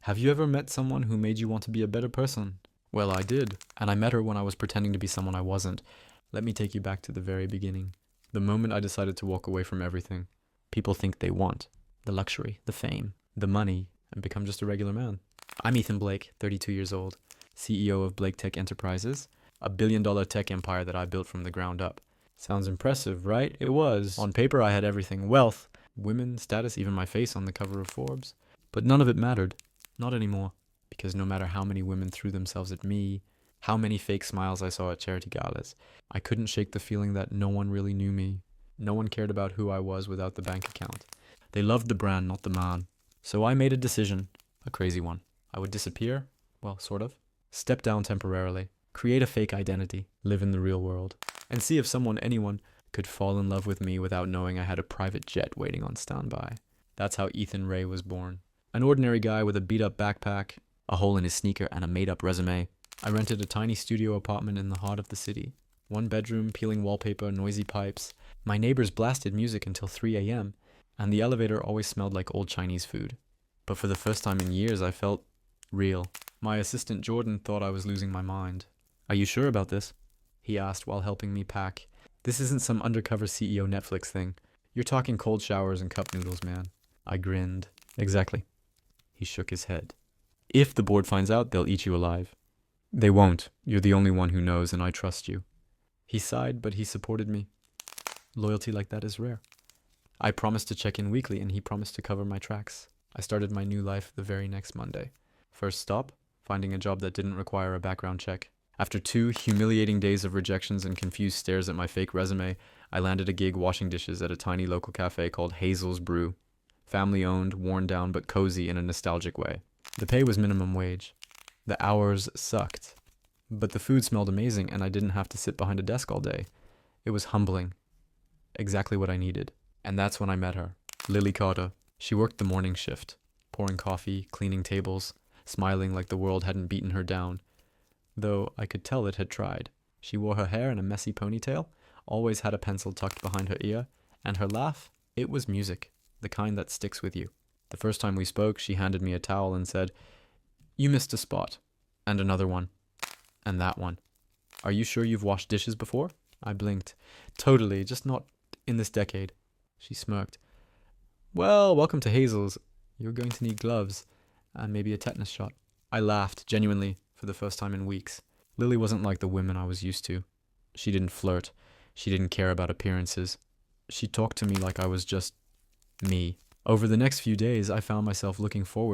Have you ever met someone who made you want to be a better person? Well, I did, and I met her when I was pretending to be someone I wasn't. Let me take you back to the very beginning. The moment I decided to walk away from everything people think they want: the luxury, the fame, the money, and become just a regular man. I'm Ethan Blake, 32 years old, CEO of Blake Tech Enterprises, a billion-dollar tech empire that I built from the ground up. Sounds impressive, right? It was. On paper, I had everything: wealth, women, status, even my face on the cover of Forbes. But none of it mattered. Not anymore. Because no matter how many women threw themselves at me, how many fake smiles I saw at charity galas, I couldn't shake the feeling that no one really knew me. No one cared about who I was without the bank account. They loved the brand, not the man. So I made a decision, a crazy one. I would disappear, well, sort of. Step down temporarily, create a fake identity, live in the real world, and see if anyone, could fall in love with me without knowing I had a private jet waiting on standby. That's how Ethan Ray was born. An ordinary guy with a beat-up backpack, a hole in his sneaker, and a made-up resume. I rented a tiny studio apartment in the heart of the city. One bedroom, peeling wallpaper, noisy pipes. My neighbors blasted music until 3 a.m., and the elevator always smelled like old Chinese food. But for the first time in years, I felt real. My assistant Jordan thought I was losing my mind. "Are you sure about this?" he asked while helping me pack. "This isn't some undercover CEO Netflix thing. You're talking cold showers and cup noodles, man." I grinned. "Exactly." He shook his head. "If the board finds out, they'll eat you alive." "They won't. You're the only one who knows, and I trust you." He sighed, but he supported me. Loyalty like that is rare. I promised to check in weekly, and he promised to cover my tracks. I started my new life the very next Monday. First stop, finding a job that didn't require a background check. After 2 humiliating days of rejections and confused stares at my fake resume, I landed a gig washing dishes at a tiny local cafe called Hazel's Brew. Family-owned, worn down, but cozy in a nostalgic way. The pay was minimum wage. The hours sucked. But the food smelled amazing, and I didn't have to sit behind a desk all day. It was humbling. Exactly what I needed. And that's when I met her, Lily Carter. She worked the morning shift, pouring coffee, cleaning tables, smiling like the world hadn't beaten her down, though I could tell it had tried. She wore her hair in a messy ponytail, always had a pencil tucked behind her ear, and her laugh, it was music, the kind that sticks with you. The first time we spoke, she handed me a towel and said, "You missed a spot. And another one. And that one. Are you sure you've washed dishes before?" I blinked. "Totally, just not in this decade." She smirked. "Well, welcome to Hazel's. You're going to need gloves, and maybe a tetanus shot." I laughed, genuinely, for the first time in weeks. Lily wasn't like the women I was used to. She didn't flirt. She didn't care about appearances. She talked to me like I was just me. Over the next few days, I found myself looking forward